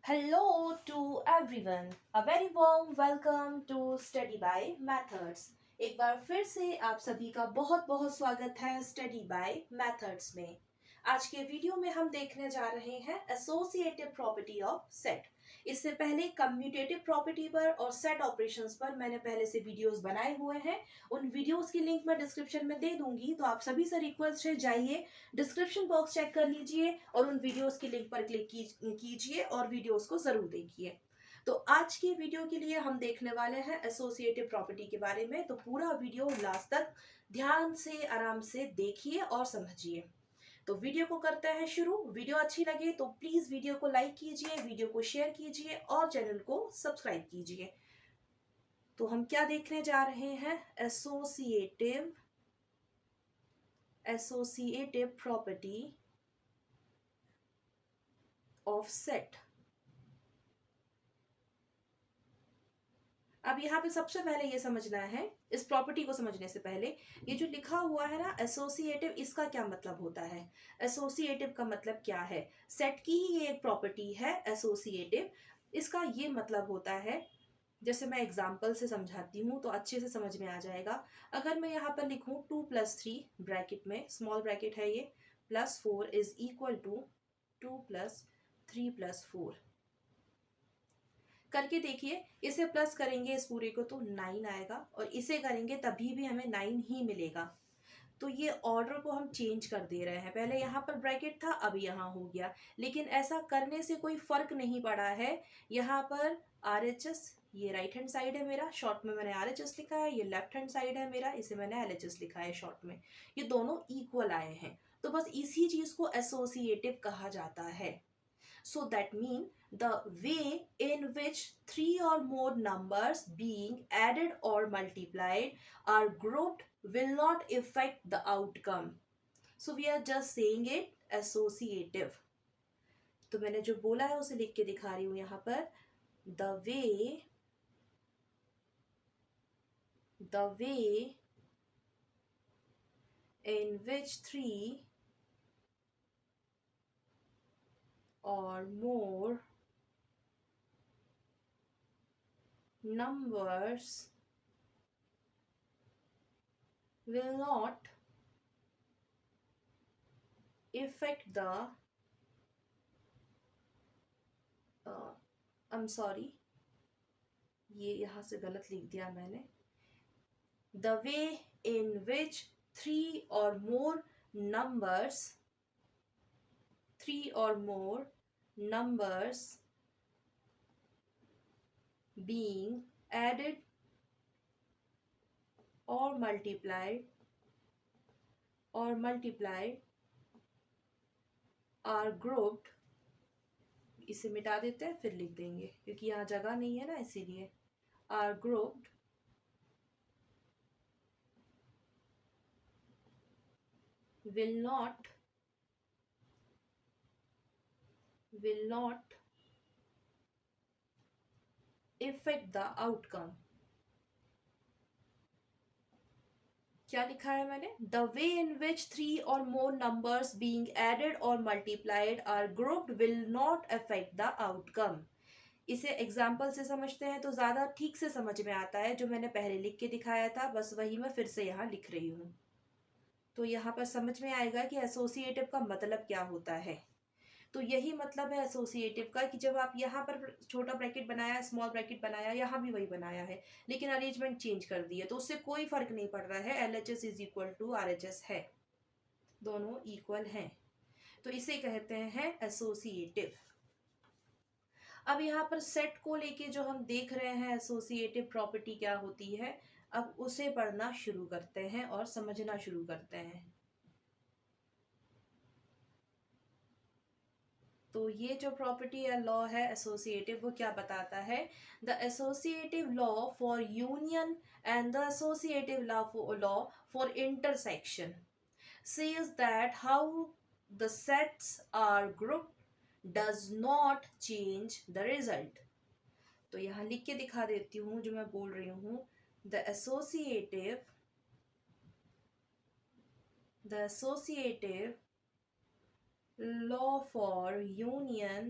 Hello to everyone. A very warm welcome to Study by Methods. एक बार फिर से आप सभी का बहुत बहुत स्वागत है स्टडी बाय मेथड्स में। आज के वीडियो में हम देखने जा रहे हैं एसोसिएटिव प्रॉपर्टी ऑफ सेट। इससे पहले कम्यूटेटिव प्रॉपर्टी पर और सेट ऑपरेशंस पर मैंने पहले से वीडियोस बनाए हुए हैं। उन वीडियोस की लिंक मैं डिस्क्रिप्शन में दे दूंगी, तो आप सभी से रिक्वेस्ट है जाइए डिस्क्रिप्शन बॉक्स चेक कर लीजिए और उन वीडियोस की लिंक पर क्लिक कीजिए और वीडियोस को जरूर देखिए। तो आज की वीडियो के लिए हम देखने वाले हैं एसोसिएटिव प्रॉपर्टी के बारे में, तो पूरा वीडियो लास्ट तक ध्यान से आराम से देखिए और समझिए। तो वीडियो को करते हैं शुरू। वीडियो अच्छी लगे तो प्लीज वीडियो को लाइक कीजिए, वीडियो को शेयर कीजिए और चैनल को सब्सक्राइब कीजिए। तो हम क्या देखने जा रहे हैं? Associative property of set. अब यहाँ पे सबसे पहले ये समझना है, इस प्रॉपर्टी को समझने से पहले, ये जो लिखा हुआ है ना एसोसिएटिव, इसका क्या मतलब होता है? एसोसिएटिव का मतलब क्या है? सेट की ही ये एक प्रॉपर्टी है एसोसिएटिव। इसका ये मतलब होता है, जैसे मैं एग्जाम्पल से समझाती हूँ तो अच्छे से समझ में आ जाएगा। अगर मैं यहाँ पर लिखूँ 2+3 ब्रैकेट में, स्मॉल ब्रैकेट है ये, +4 इज इक्वल टू 2+3+4, करके देखिए। इसे प्लस करेंगे इस पूरे को तो 9 आएगा, और इसे करेंगे तभी भी हमें 9 ही मिलेगा। तो ये ऑर्डर को हम चेंज कर दे रहे हैं, पहले यहाँ पर ब्रैकेट था अब यहाँ हो गया, लेकिन ऐसा करने से कोई फर्क नहीं पड़ा है। यहाँ पर RHS, ये राइट हैंड साइड है मेरा, शॉर्ट में मैंने RHS लिखा है, ये लेफ्ट हैंड साइड है मेरा, इसे मैंने LHS लिखा है शॉर्ट में। ये दोनों इक्वल आए हैं, तो बस इसी चीज को एसोसिएटिव कहा जाता है। So that means the way in which three or more numbers being added or multiplied are grouped will not affect the outcome. So we are just saying it associative. तो मैंने जो बोला है उसे लिख के दिखा रही हूं यहाँ पर। The way in which three or more numbers will not affect the I'm sorry, ये यहाँ से गलत लिख दिया मैंने। The way in which three or more numbers being added or multiplied are grouped, इसे मिटा देते हैं फिर लिख देंगे क्योंकि यहाँ जगह नहीं है ना, इसीलिए। are grouped will not affect the outcome। क्या लिखा है मैंने? The way in which three or more numbers being added or multiplied are grouped will not affect the outcome. इसे एग्जाम्पल से समझते हैं तो ज्यादा ठीक से समझ में आता है। जो मैंने पहले लिख के दिखाया था बस वही मैं फिर से यहाँ लिख रही हूँ, तो यहाँ पर समझ में आएगा कि एसोसिएटिव का मतलब क्या होता है। तो यही मतलब है एसोसिएटिव का, कि जब आप यहाँ पर छोटा ब्रैकेट बनाया, स्मॉल ब्रैकेट बनाया, यहाँ भी वही बनाया है, लेकिन अरेंजमेंट चेंज कर दी है, तो उससे कोई फर्क नहीं पड़ रहा है। LHS is equal to RHS है, दोनों इक्वल हैं, तो इसे कहते हैं एसोसिएटिव। अब यहाँ पर सेट को लेके जो हम देख रहे हैं एसोसिएटिव प्रॉपर्टी क्या होती है, अब उसे पढ़ना शुरू करते हैं और समझना शुरू करते हैं। तो ये जो प्रॉपर्टी या लॉ है एसोसिएटिव, वो क्या बताता है? The associative law for union and the associative law for intersection says that how the sets are grouped does not change the result। तो यहाँ लिख के दिखा देती हूँ जो मैं बोल रही हूँ। The associative law for union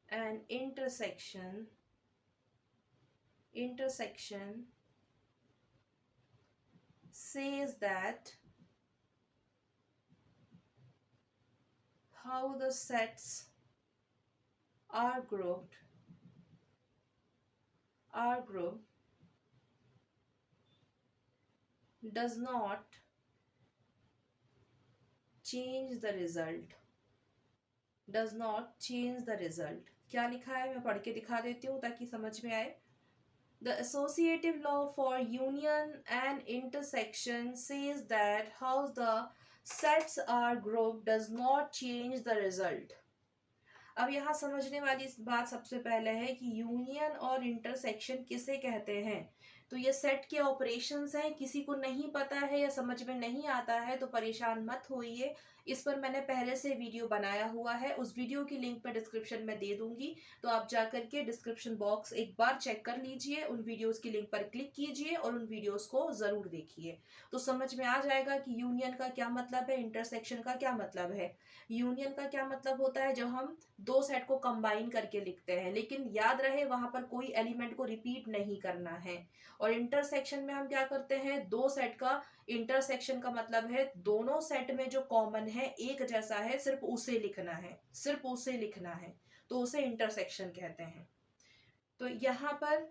an intersection says that how the sets are grouped does not change the result क्या लिखा है, मैं पढ़ के दिखा देती हूँ ताकि समझ में आए. The associative law for union and intersection says that how the sets are grouped does not change the result. अब यहाँ समझने वाली बात सबसे पहले है कि यूनियन और इंटरसेक्शन किसे कहते हैं. तो ये सेट के ऑपरेशंस हैं. किसी को नहीं पता है या समझ में नहीं आता है तो परेशान मत होइए. इस पर मैंने पहले से वीडियो बनाया हुआ है, उस वीडियो की लिंक मैं डिस्क्रिप्शन में दे दूंगी, तो आप जाकर के डिस्क्रिप्शन बॉक्स एक बार चेक कर लीजिए, उन वीडियोस की लिंक पर क्लिक कीजिए और उन वीडियोस को ज़रूर देखिए. तो समझ में आ जाएगा कि यूनियन का क्या मतलब है, इंटरसेक्शन का क्या मतलब है. यूनियन का क्या मतलब होता है, जब हम दो सेट को कंबाइन करके लिखते हैं, लेकिन याद रहे वहां पर कोई एलिमेंट को रिपीट नहीं करना है. और इंटरसेक्शन में हम क्या करते हैं, दो सेट का इंटरसेक्शन का मतलब है दोनों सेट में जो कॉमन है एक जैसा है, सिर्फ उसे लिखना है, तो उसे इंटरसेक्शन कहते हैं. तो यहाँ पर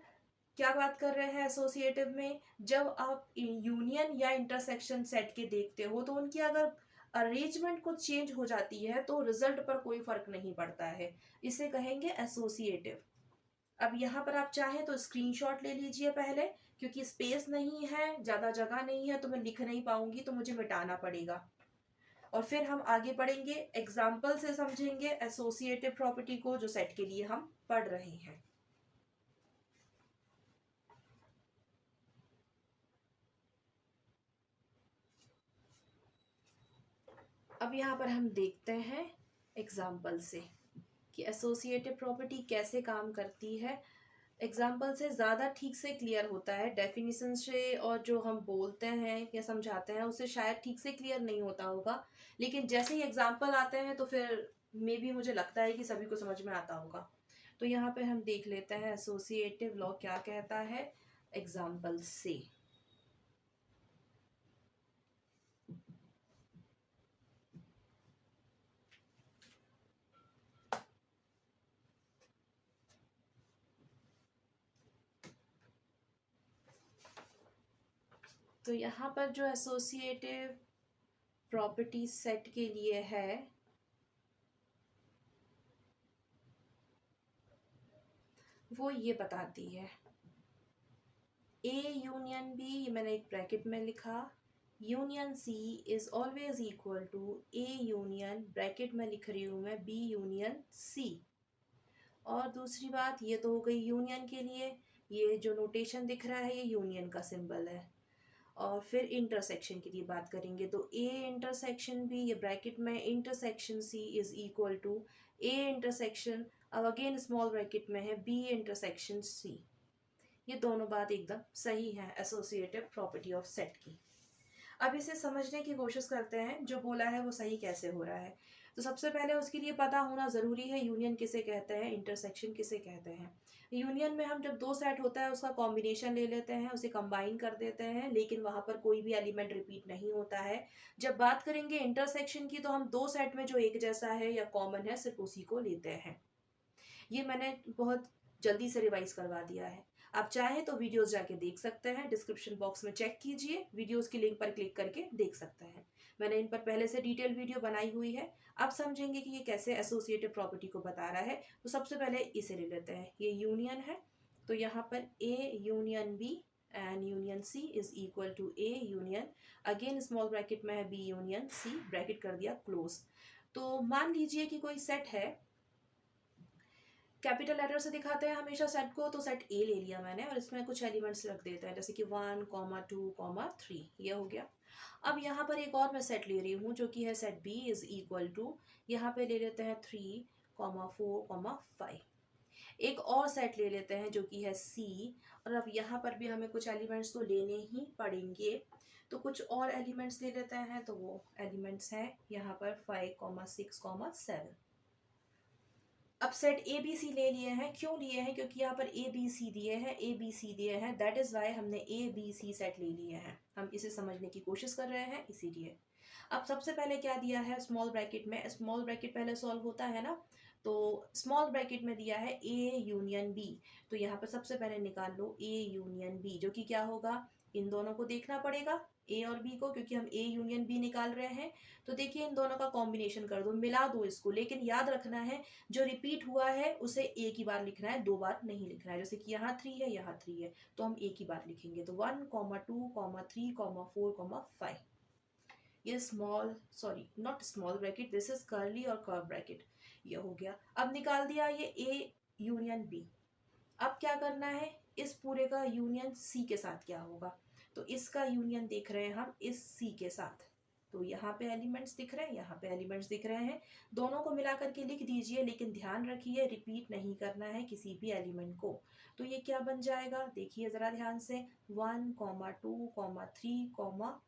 क्या बात कर रहे हैं एसोसिएटिव में, जब आप यूनियन या इंटरसेक्शन सेट के देखते हो तो उनकी अगर अरेंजमेंट कुछ चेंज हो जाती है तो रिजल्ट पर कोई फर्क नहीं पड़ता है, इसे कहेंगे एसोसिएटिव. अब यहाँ पर आप चाहें तो स्क्रीनशॉट ले लीजिए पहले, क्योंकि स्पेस नहीं है, ज़्यादा जगह नहीं है, तो मैं लिख नहीं पाऊंगी, तो मुझे मिटाना पड़ेगा. और फिर हम आगे बढ़ेंगे, एग्जाम्पल से समझेंगे एसोसिएटिव प्रॉपर्टी को जो सेट के लिए हम पढ़ रहे हैं. अब यहाँ पर हम देखते हैं एग्जाम्पल से कि एसोसिएटिव प्रॉपर्टी कैसे काम करती है. एग्जाम्पल से ज़्यादा ठीक से क्लियर होता है, डेफिनेशन से और जो हम बोलते हैं या समझाते हैं उससे शायद ठीक से क्लियर नहीं होता होगा, लेकिन जैसे ही एग्जाम्पल आते हैं तो फिर मे बी मुझे लगता है कि सभी को समझ में आता होगा. तो यहाँ पे हम देख लेते हैं एसोसिएटिव लॉ क्या कहता है एग्जाम्पल से. तो यहाँ पर जो एसोसिएटिव प्रॉपर्टी सेट के लिए है वो ये बताती है A यूनियन B, ये मैंने एक ब्रैकेट में लिखा, union C is always equal to A union, bracket में लिख रही हूँ मैं, B यूनियन C. और दूसरी बात ये तो हो गई यूनियन के लिए, ये जो नोटेशन दिख रहा है ये यूनियन का सिंबल है. और फिर इंटरसेक्शन की बात करेंगे तो A इंटरसेक्शन B, ये ब्रैकेट में, intersection C is equal to A intersection, अब अगेन स्मॉल ब्रैकेट में है B इंटरसेक्शन C. ये दोनों बात एकदम सही है एसोसिएटिव प्रॉपर्टी ऑफ सेट की. अब इसे समझने की कोशिश करते हैं, जो बोला है वो सही कैसे हो रहा है. तो सबसे पहले उसके लिए पता होना ज़रूरी है यूनियन किसे कहते हैं, इंटरसेक्शन किसे कहते हैं. यूनियन में हम जब दो सेट होता है उसका कॉम्बिनेशन ले लेते हैं, उसे कंबाइन कर देते हैं, लेकिन वहाँ पर कोई भी एलिमेंट रिपीट नहीं होता है. जब बात करेंगे इंटरसेक्शन की तो हम दो सेट में जो एक जैसा है या कॉमन है सिर्फ उसी को लेते हैं. ये मैंने बहुत जल्दी से रिवाइज करवा दिया है. आप चाहें तो वीडियोस जाके देख सकते हैं, डिस्क्रिप्शन बॉक्स में चेक कीजिए, वीडियोस की लिंक पर क्लिक करके देख सकते हैं. मैंने इन पर पहले से डिटेल वीडियो बनाई हुई है. अब समझेंगे कि ये कैसे एसोसिएटिव प्रॉपर्टी को बता रहा है. तो सबसे पहले इसे ले लेते हैं, ये यूनियन है, तो यहाँ पर A union B and union C is equal to A union, again small bracket में है B यूनियन C, ब्रैकेट कर दिया क्लोज. तो मान लीजिए कि कोई सेट है, कैपिटल लेटर से दिखाते हैं हमेशा सेट को, तो सेट ए ले लिया मैंने और इसमें कुछ एलिमेंट्स रख देते हैं, जैसे कि 1, 2, 3, ये हो गया. अब यहाँ पर एक और मैं सेट ले रही हूँ जो कि है set B is equal to, यहाँ पे ले लेते हैं 3, 4, 5. एक और सेट ले लेते हैं जो कि है सी, और अब यहाँ पर भी हमें कुछ एलिमेंट्स तो लेने ही पड़ेंगे, तो कुछ और एलिमेंट्स ले लेते हैं. तो वो एलिमेंट्स हैं यहाँ पर 5, 6, 7. अब सेट ए बी सी ले लिए हैं, क्यों लिए हैं? क्योंकि यहाँ पर ए बी सी दिए हैं, ए बी सी दिए हैं, दैट इज वाई हमने ए बी सी सेट ले लिए हैं। हम इसे समझने की कोशिश कर रहे हैं इसीलिए। अब सबसे पहले क्या दिया है स्मॉल ब्रैकेट में, स्मॉल ब्रैकेट पहले सॉल्व होता है ना, तो स्मॉल ब्रैकेट में दिया है ए यूनियन बी, तो यहाँ पर सबसे पहले निकाल लो ए यूनियन बी, जो कि क्या होगा, इन दोनों को देखना पड़ेगा ए और बी को, क्योंकि हम ए यूनियन बी निकाल रहे हैं। तो देखिए इन दोनों का कॉम्बिनेशन कर दो, मिला दो इसको, लेकिन याद रखना है जो रिपीट हुआ है उसे एक ही बार लिखना है, दो बार नहीं लिखना है। जैसे कि यहाँ 3 है, यहाँ 3 है, तो हम एक ही बार लिखेंगे। तो 1, 2, 3, 4, 5। ये small, sorry not small bracket, this is curly और कर्व ब्रैकेट, ये हो गया। अब निकाल दिया ये ए यूनियन बी। अब क्या करना है, इस पूरे का यूनियन सी के साथ क्या होगा, तो इसका यूनियन देख रहे हैं हम इस सी के साथ, तो यहाँ पे एलिमेंट्स दिख रहे हैं, यहाँ पे एलिमेंट्स दिख रहे हैं, दोनों को मिला करके लिख दीजिए, लेकिन ध्यान रखिए रिपीट नहीं करना है किसी भी एलिमेंट को। तो ये क्या बन जाएगा, देखिए जरा ध्यान से, 1, 2, 3, 4,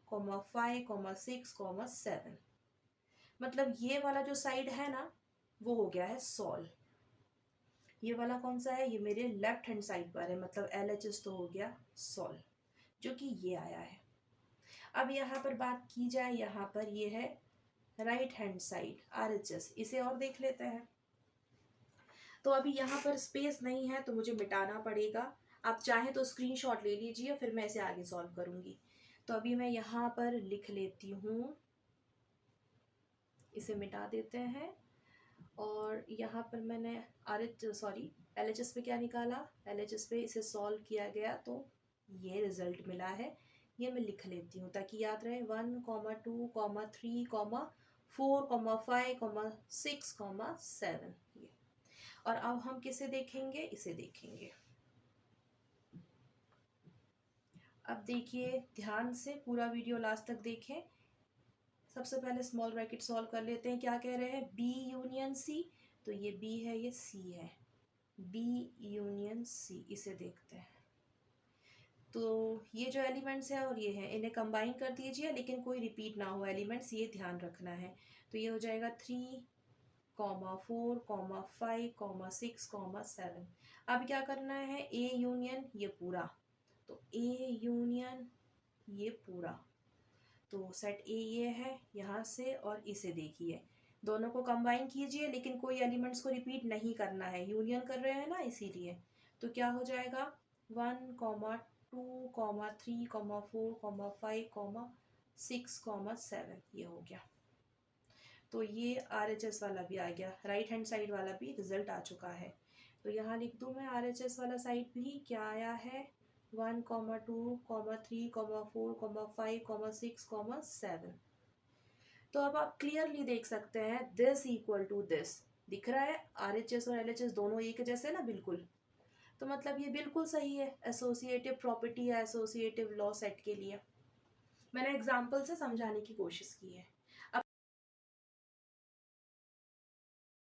5, 6, 7। मतलब ये वाला जो साइड है ना वो हो गया है सॉल्व। ये वाला कौन सा है, ये मेरे लेफ्ट हैंड साइड पर है, मतलब LHS तो हो गया सॉल्व, जो कि ये आया है। अब यहाँ पर बात की जाए, यहाँ पर ये है राइट हैंड साइड RHS, इसे और देख लेते हैं। तो अभी यहाँ पर स्पेस नहीं है तो मुझे मिटाना पड़ेगा, आप चाहें तो स्क्रीनशॉट ले लीजिए, फिर मैं इसे आगे सॉल्व करूँगी। तो अभी मैं यहाँ पर लिख लेती हूँ, इसे मिटा देते हैं। और यहाँ पर मैंने LHS पे क्या निकाला, LHS पे इसे सॉल्व किया गया तो ये रिजल्ट मिला है, ये मैं लिख लेती हूँ ताकि याद रहे। 1, 2, 3, 4, 5, 6, 7, ये। और अब हम किसे देखेंगे, इसे देखेंगे। अब देखिए ध्यान से पूरा वीडियो लास्ट तक देखें। सबसे पहले स्मॉल ब्रैकेट सॉल्व कर लेते हैं, क्या कह रहे हैं, बी यूनियन सी, तो ये बी है, ये सी है, बी यूनियन सी, इसे देखते हैं। तो ये जो एलिमेंट्स हैं और ये हैं, इन्हें कंबाइन कर दीजिए, लेकिन कोई रिपीट ना हो एलिमेंट्स, ये ध्यान रखना है। तो ये हो जाएगा 3, 4, 5, 6, 7। अब क्या करना है, ए यूनियन ये पूरा, तो ए यूनियन ये पूरा, तो सेट ए ये है यहाँ से, और इसे देखिए दोनों को कंबाइन कीजिए, लेकिन कोई एलिमेंट्स को रिपीट नहीं करना है, यूनियन कर रहे हैं ना इसीलिए। तो क्या हो जाएगा, 1, 2, 3, 4, 5, 6, 7, ये हो गया। तो ये RHS वाला भी आ गया, राइट हैंड साइड वाला भी रिजल्ट आ चुका है। तो यहाँ लिख दूँ मैं RHS वाला साइड भी क्या आया है, 1, 2, 3, 4, 5, 6, 7। तो अब आप क्लियरली देख सकते हैं दिस इक्वल टू दिस, दिख रहा है RHS और LHS दोनों एक जैसे ना, बिल्कुल। तो मतलब ये बिल्कुल सही है, एसोसिएटिव प्रॉपर्टी या एसोसिएटिव लॉ सेट के लिए। मैंने एग्जाम्पल से समझाने की कोशिश की है।